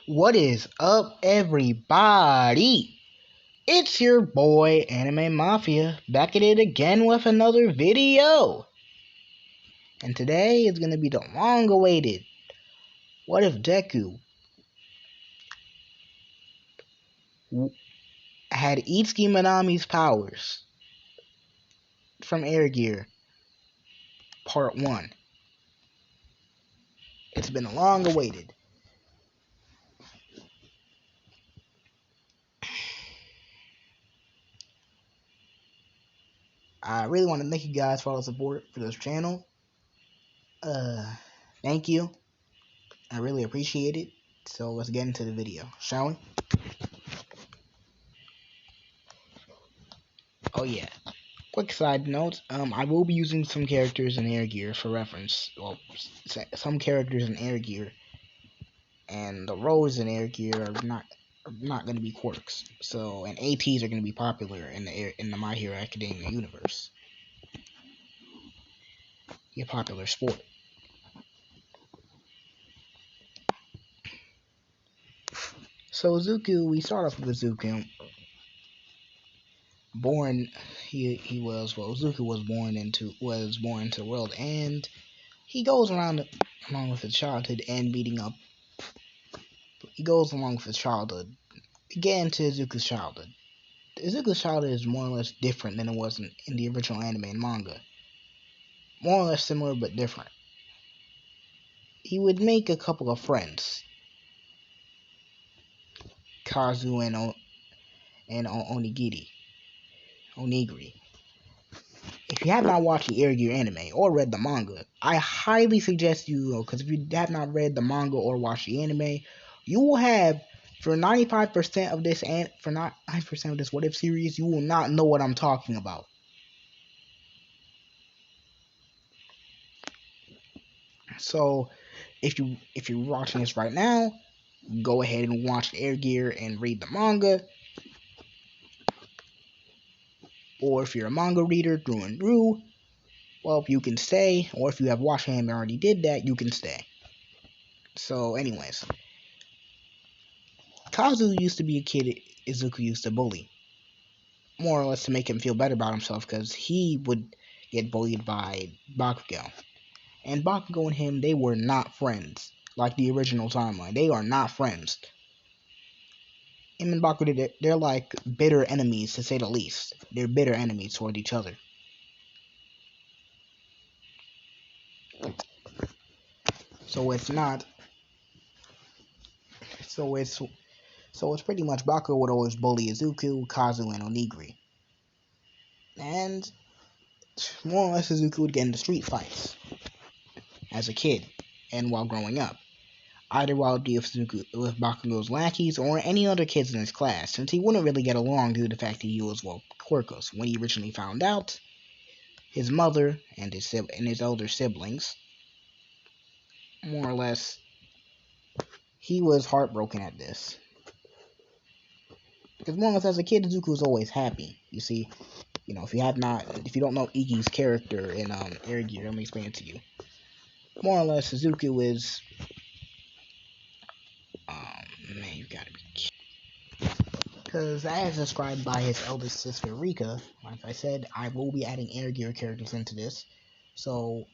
What is up, everybody? It's your boy, Anime Mafia, back at it again with another video. And today is going to be the long-awaited What If Deku had Itsuki Minami's powers from Air Gear, Part 1. It's been long-awaited. I really want to thank you guys for all the support for this channel. Thank you. I really appreciate it. So let's get into the video, shall we? Oh yeah. Quick side note, I will be using some characters in Air Gear for reference. Well, some characters in Air Gear, and the roles in Air Gear are not going to be quirks. So, and ATs are going to be popular in the My Hero Academia universe. A popular sport. So Izuku, we start off with Izuku. Izuku was born into the world, and he goes around along with his childhood and beating up. He goes along with his childhood. Get into Izuku's childhood. Izuku's childhood is more or less different than it was in the original anime and manga. More or less similar, but different. He would make a couple of friends. Kazu and Onigiri. If you have not watched the Air Gear anime or read the manga, I highly suggest you, because if you have not read the manga or watched the anime, you will have, for 95% of this What If series, you will not know what I'm talking about. So, if you're watching this right now, go ahead and watch Air Gear and read the manga. Or if you're a manga reader through and through, well, you can stay. Or if you have watched anime and already did that, you can stay. So, anyways, Kazu used to be a kid Izuku used to bully, more or less to make him feel better about himself, because he would get bullied by Bakugo. And Bakugo and him, they were not friends, like the original timeline. They are not friends. Him and Bakugo, they're like bitter enemies, to say the least. They're bitter enemies toward each other. So it's pretty much Bakugo would always bully Izuku, Kazu, and Onigiri. And more or less Izuku would get into street fights as a kid and while growing up. Either while it be with Bakugo's lackeys or any other kids in his class, since he wouldn't really get along due to the fact that he was, quirkless. When he originally found out, his mother and his elder siblings, more or less, he was heartbroken at this. Because more or less, as a kid, Izuku was always happy. You see, if you don't know Iki's character in Air Gear, let me explain it to you. More or less, Izuku is, man, you gotta be kidding. Because as described by his eldest sister Rika, like I said, I will be adding Air Gear characters into this. So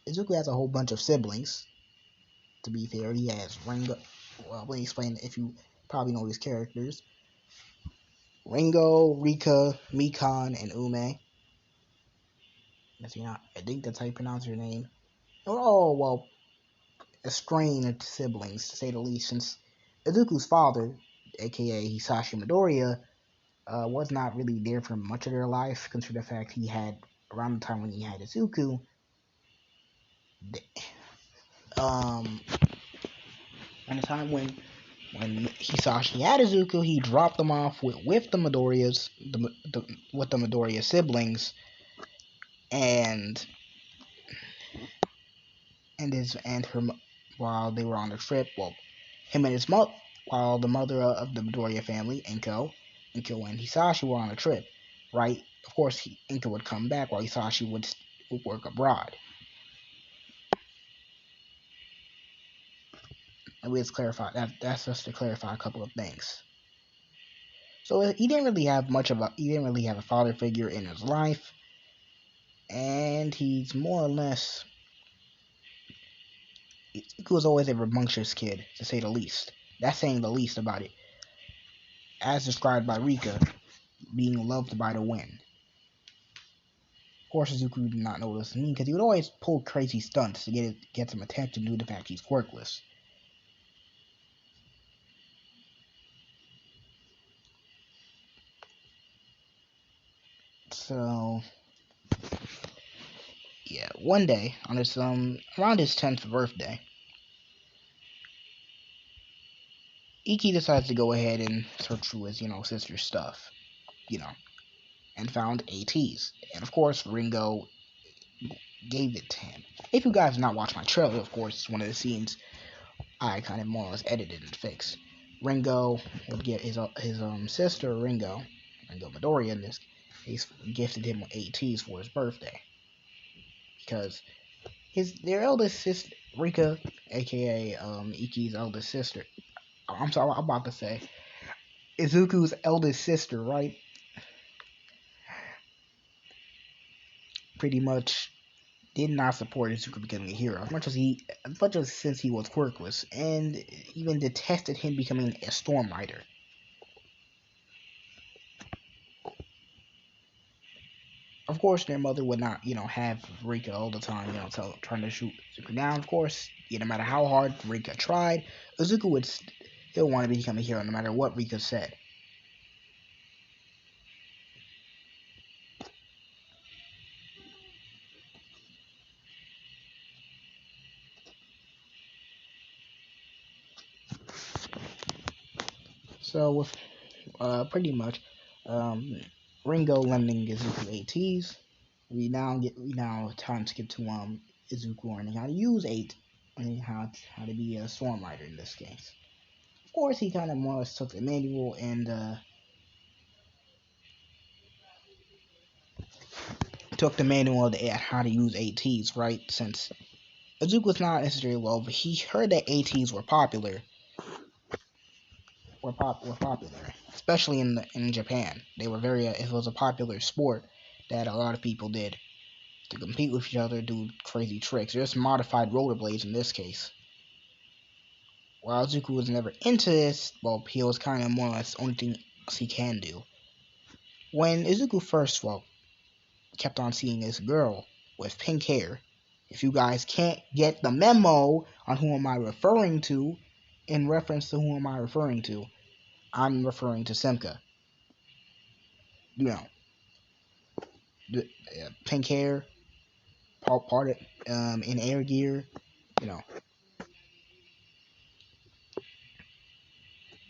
Izuku has a whole bunch of siblings. To be fair, he has Ringo. Well, let me explain if you probably know these characters. Ringo, Rika, Mikan, and Ume. I think that's how you pronounce your name. Oh, well, estranged siblings, to say the least, since Izuku's father, aka Hisashi Midoriya, was not really there for much of their life, considering the fact he had, around the time when he had Izuku, at the time when Hisashi had Izuku, he dropped them off with the Midoriyas, with the Midoriya siblings, and her, while they were on the trip. Well, him and his mother, while the mother of the Midoriya family, Inko and Hisashi were on a trip, right? Of course, Inko would come back while Hisashi would work abroad. And we just clarify that's just to clarify a couple of things. So he didn't really have a father figure in his life, and he's more or less he was always a rambunctious kid, to say the least. That's saying the least about it. As described by Rika, being loved by the wind. Of course, Izuku did not know what this mean because he would always pull crazy stunts to get some attention due to the fact he's quirkless. So, yeah, one day on his around his 10th birthday, Iki decides to go ahead and search through his sister's stuff, and found ATs, and of course Ringo gave it to him. If you guys have not watched my trailer, of course, it's one of the scenes I kind of more or less edited and fixed. Ringo would get his sister Ringo Midoriya in this case, gifted him ATs for his birthday because their eldest sister Rika, aka Iki's eldest sister. I'm sorry, I'm about to say Izuku's eldest sister, right? Pretty much did not support Izuku becoming a hero as much as since he was quirkless, and even detested him becoming a storm rider. Of course, their mother would not, have Rika all the time, trying to shoot Izuku down. Of course, no matter how hard Rika tried, Izuku would still want to become a hero no matter what Rika said. So with pretty much Ringo lending Izuku ATs, we now time skip to Izuku learning how to use learning how to be a storm rider in this case. Of course, he kind of more or less took the manual and took the manual at how to use ATs, right? Since Izuku was not necessarily well, but he heard that ATs were popular. Were popular, especially in Japan. They were it was a popular sport that a lot of people did to compete with each other, do crazy tricks. Just modified rollerblades in this case. While Izuku was never into this, well, he was kind of more or less the only thing he can do. When Izuku first, kept on seeing this girl with pink hair, if you guys can't get the memo on who am I referring to, in reference to who am I referring to, I'm referring to Simka. The pink hair, parted in air gear, you know.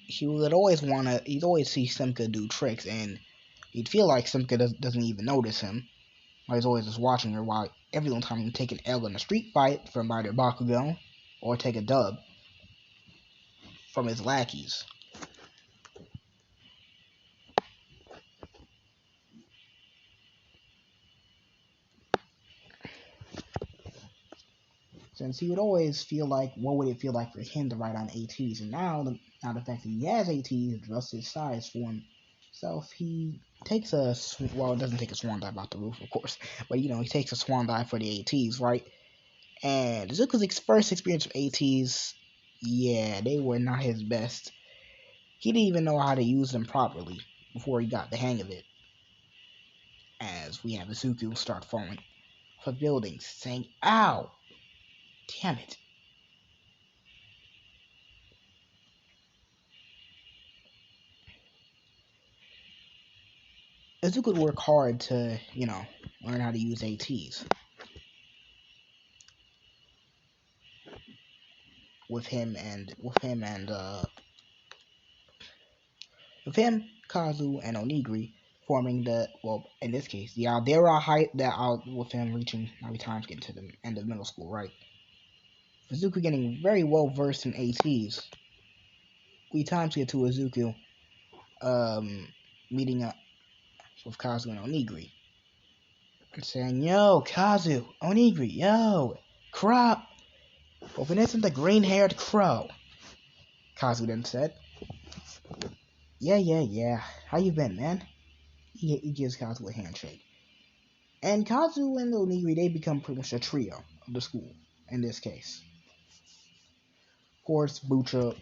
He'd always see Simka do tricks, and he'd feel like Simka doesn't even notice him. While he's always just watching her, while every time he take an L in a street fight from either Bakugo, or take a dub from his lackeys. Since he would always feel like, what would it feel like for him to ride on ATs? And now the fact that he has ATs, just his size for himself, he takes it doesn't take a swan dive out the roof, of course, but he takes a swan dive for the ATs, right? And Zuko's first experience with ATs, yeah, they were not his best. He didn't even know how to use them properly before he got the hang of it. As we have Izuku start falling off of buildings, saying, "Ow! Damn it!" Izuku would work hard to, learn how to use ATs. With him, Kazu, and Onigiri forming in this case, the Aldera height with him reaching 9 times getting to the end of middle school, right? Izuku getting very well versed in ATs. We times get to Izuku meeting up with Kazu and Onigiri. And saying, "Yo, Kazu, Onigiri, yo, Crop, open this the green-haired crow." Kazu then said. Yeah. How you been, man? He gives Kazu a handshake. And Kazu and the Onigiri, they become pretty much a trio of the school, in this case. Of course, Bucha,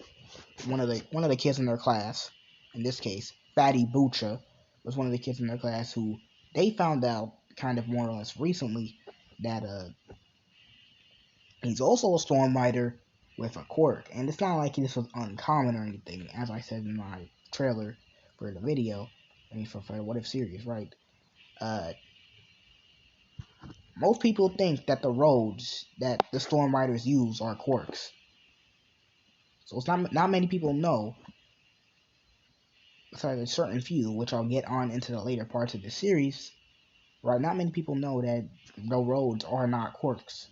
one of the kids in their class, in this case, Fatty Bucha, was one of the kids in their class who they found out kind of more or less recently that he's also a Storm Rider with a quirk. And it's not like this was uncommon or anything, as I said in my trailer for the video, for the What If series, right? Most people think that the roads that the Storm Riders use are quirks. So it's not many people know, besides a certain few, which I'll get on into the later parts of the series, right? Not many people know that the roads are not quirks.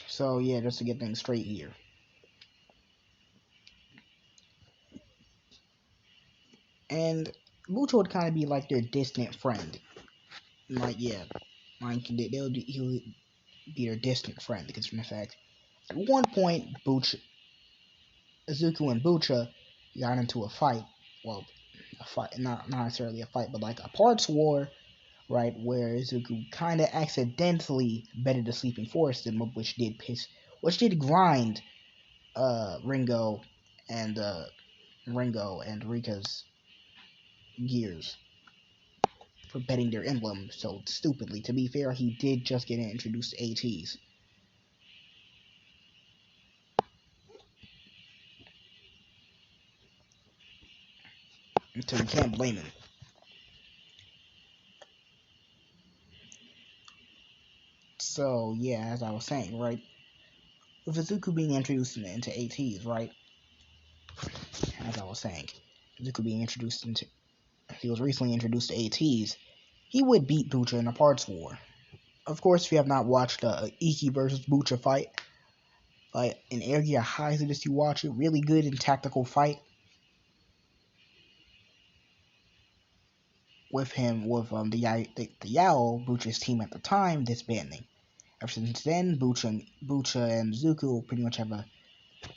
So yeah, just to get things straight here. And Mucho would kind of be like their distant friend. Like, yeah, he would be their distant friend, because from the fact, at one point, Izuku and Bucha got into a fight. Well, a fight, not necessarily a fight, but like a parts war, right? Where Izuku kind of accidentally betted the Sleeping Forest in, which did grind Ringo and Rika's gears for betting their emblem so stupidly. To be fair, he did just get introduced to ATs. So you can't blame him. So yeah, as I was saying, right? With Izuku being introduced into ATs, right? As I was saying, Izuku being introduced into he was recently introduced to ATs, he would beat Bucha in a parts war. Of course, if you have not watched Iki versus Bucha fight, like in area, I highly suggest you watch it. Really good and tactical fight with the Yao Bucha's team at the time disbanding. Ever since then, Bucha and Zuko pretty much have a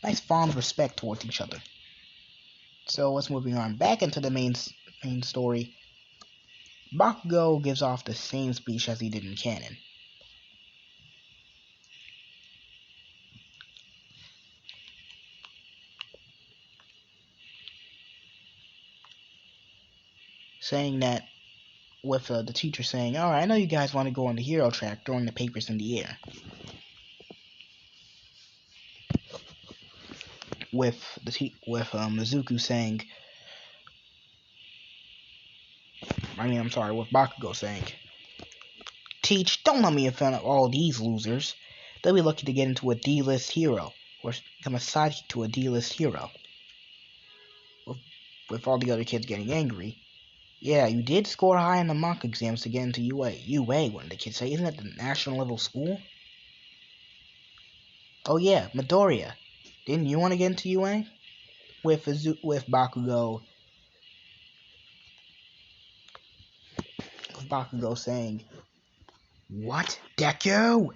nice fond respect towards each other. So let's moving on back into the main story. Bakugo gives off the same speech as he did in canon. Saying that, with the teacher saying, alright, I know you guys want to go on the hero track, throwing the papers in the air. With Izuku saying, with Bakugo saying, Teach, don't let me in front of all these losers. They'll be lucky to get into a D-list hero, or become a sidekick to a D-list hero. With all the other kids getting angry. Yeah, you did score high in the mock exams to get into UA. UA, one of the kids say, isn't it the national level school? Oh yeah, Midoriya. Didn't you want to get into UA? With Bakugo saying, what? Deku?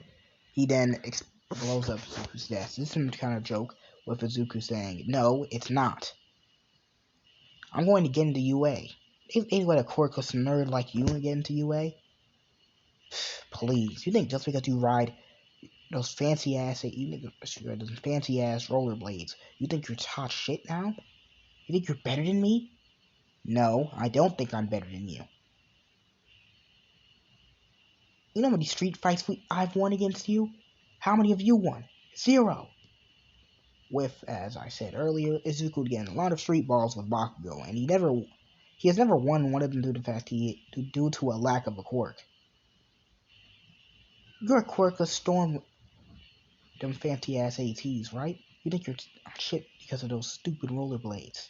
He then blows up Izuku's desk. This is some kind of joke with Izuku saying, no, it's not. I'm going to get into UA. Ain't what a quirkless nerd like you want to get into UA? Please, you think just because you ride those fancy ass rollerblades, you think you're hot shit now? You think you're better than me? No, I don't think I'm better than you. You know how many street fights I've won against you? How many have you won? 0. With, as I said earlier, Izuku getting a lot of street balls with Bakugo, and he has never won one of them due to a lack of a quirk. You're a quirkless storm, them fancy ass ATs, right? You think you're shit because of those stupid rollerblades.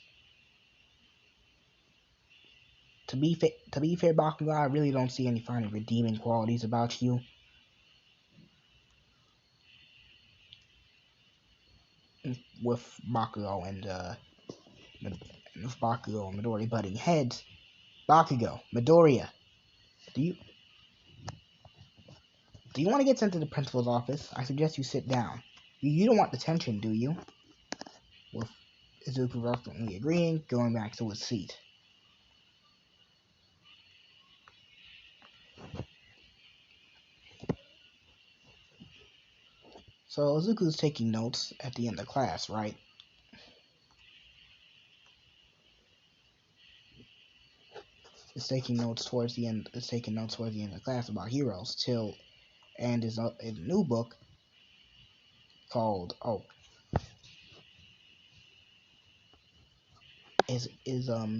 To be fair, Bakugo, I really don't see any fine redeeming qualities about you. With Bakugo and Midori butting heads, Bakugo, Midoriya, do you want to get sent to the principal's office? I suggest you sit down. You don't want detention, do you? With Izuku reluctantly agreeing, going back to his seat. So Izuku's taking notes at the end of class, right? It's taking notes towards the end. It's taking notes towards the end of the class about heroes and is a new book called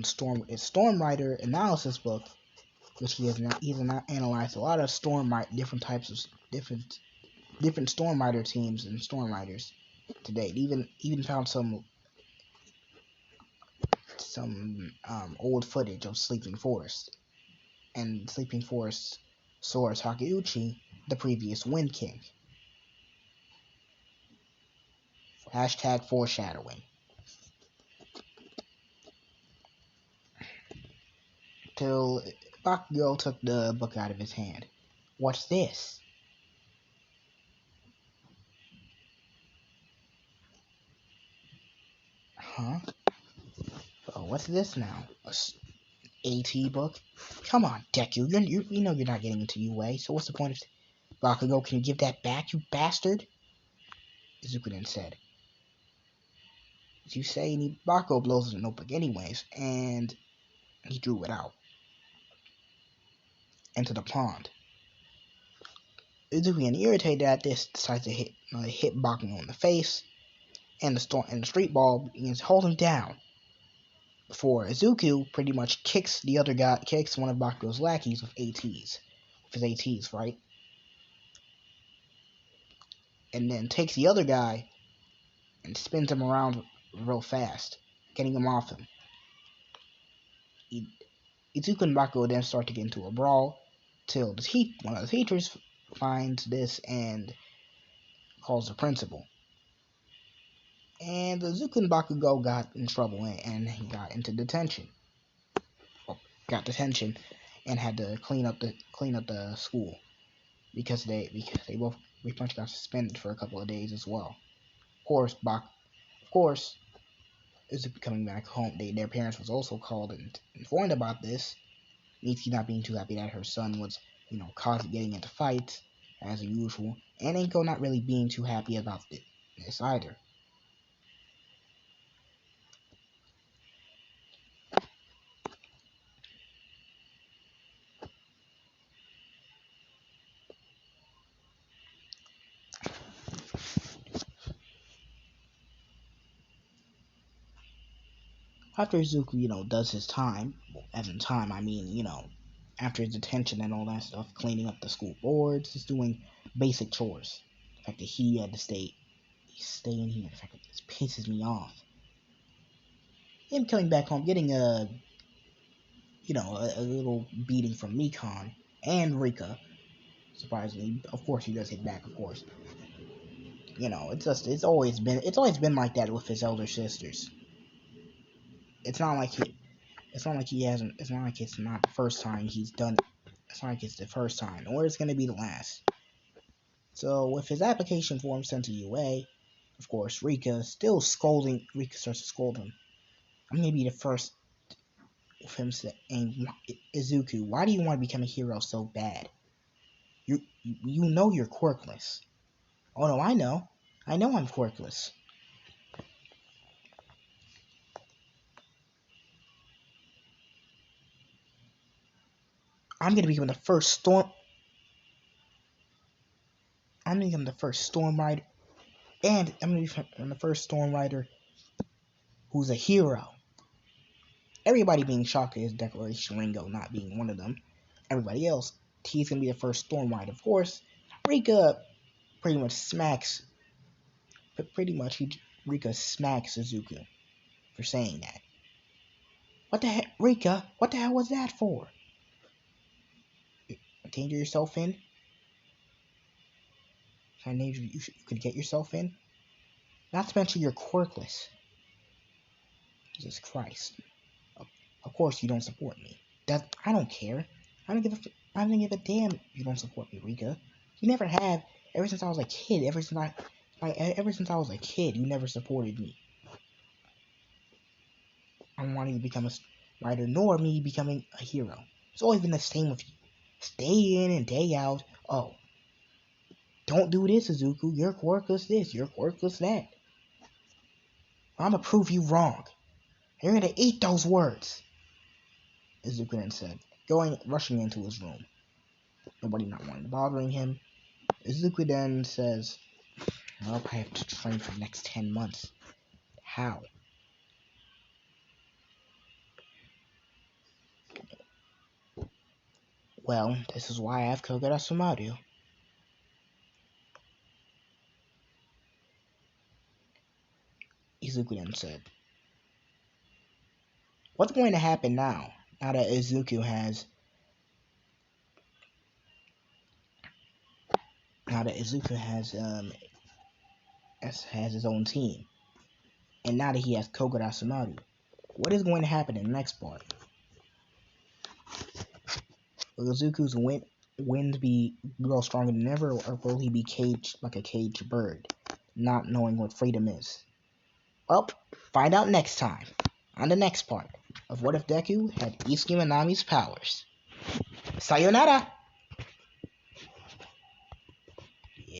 Storm Rider analysis book, which he's analyzed a lot of different types of different Storm Rider teams and Storm Riders to date. Even found some old footage of Sleeping Forest, and Sleeping Forest Sora Takeuchi, the previous Wind King. Hashtag foreshadowing. Till Bakugo took the book out of his hand. What's this? Huh? Oh, what's this now? AT book? Come on, Deku. You know you're not getting into UA, so what's the point of... Bakugo, can you give that back, you bastard? Izuku then said. As you say, Bakugo blows the notebook anyways, and he drew it out into the pond. Izuku, getting irritated at this, decides to hit Bakugo in the face, and the street ball begins to hold him down. Before Izuku pretty much kicks one of Bakugo's lackeys with his ATs, right? And then takes the other guy and spins him around real fast, getting him off him. Itsuki and Bakugo then start to get into a brawl till one of the teachers finds this and calls the principal. And Izuku and Bakugo got in trouble and he got into detention. Got detention and had to clean up the school because they both pretty much got suspended for a couple of days as well. Of course, Izuku coming back home, their parents was also called and informed about this. Mitsuki not being too happy that her son was, getting into fights as usual, and Inko not really being too happy about this either. After Izuku, does his time, as in time, I mean, after his detention and all that stuff, cleaning up the school boards, just doing basic chores. The fact that he had to stay in here, the fact that this pisses me off. Him coming back home, getting a little beating from Mikon and Rika. Surprisingly, of course, he does hit back, of course. It's always been like that with his elder sisters. It's not like he hasn't. It's not like it's not the first time he's done it. It's not like it's the first time, or it's gonna be the last. So with his application form sent to UA, of course, Rika starts to scold him. I'm gonna be the first with him saying, Izuku, why do you want to become a hero so bad? You know you're quirkless. Oh no, I know I'm quirkless. I'm gonna become the first storm rider, and I'm gonna become the first storm rider who's a hero. Everybody being shocked at his declaration, Ringo not being one of them. Everybody else, he's gonna be the first storm rider. Of course, Rika pretty much smacks Izuku for saying that. What the heck, Rika? What the hell was that for? Danger yourself in? Kind of danger you could get yourself in? Not to mention you're quirkless. Jesus Christ. Of course you don't support me. I don't care. I don't give a damn if you don't support me, Rika. You never have. Ever since I was a kid. Ever since I was a kid, you never supported me. I don't want you to become a writer, nor me becoming a hero. It's always been the same with you. Day in and day out. Oh, don't do this, Izuku. You're quirkless this. You're quirkless that. I'm gonna prove you wrong. You're gonna eat those words. Izuku then said, rushing into his room. Nobody not wanting to bothering him. Izuku then says, I'll probably have to train for the next 10 months. How? Well, this is why I have Kogura Sumaru. Izuku then said, what's going to happen now? Now that Izuku has has his own team, and now that he has Kogura Sumaru, what is going to happen in the next part? Will Izuku's wind grow stronger than ever, or will he be caged like a caged bird, not knowing what freedom is? Well, find out next time, on the next part of What If Deku Had Itsuki Minami's Powers. Sayonara!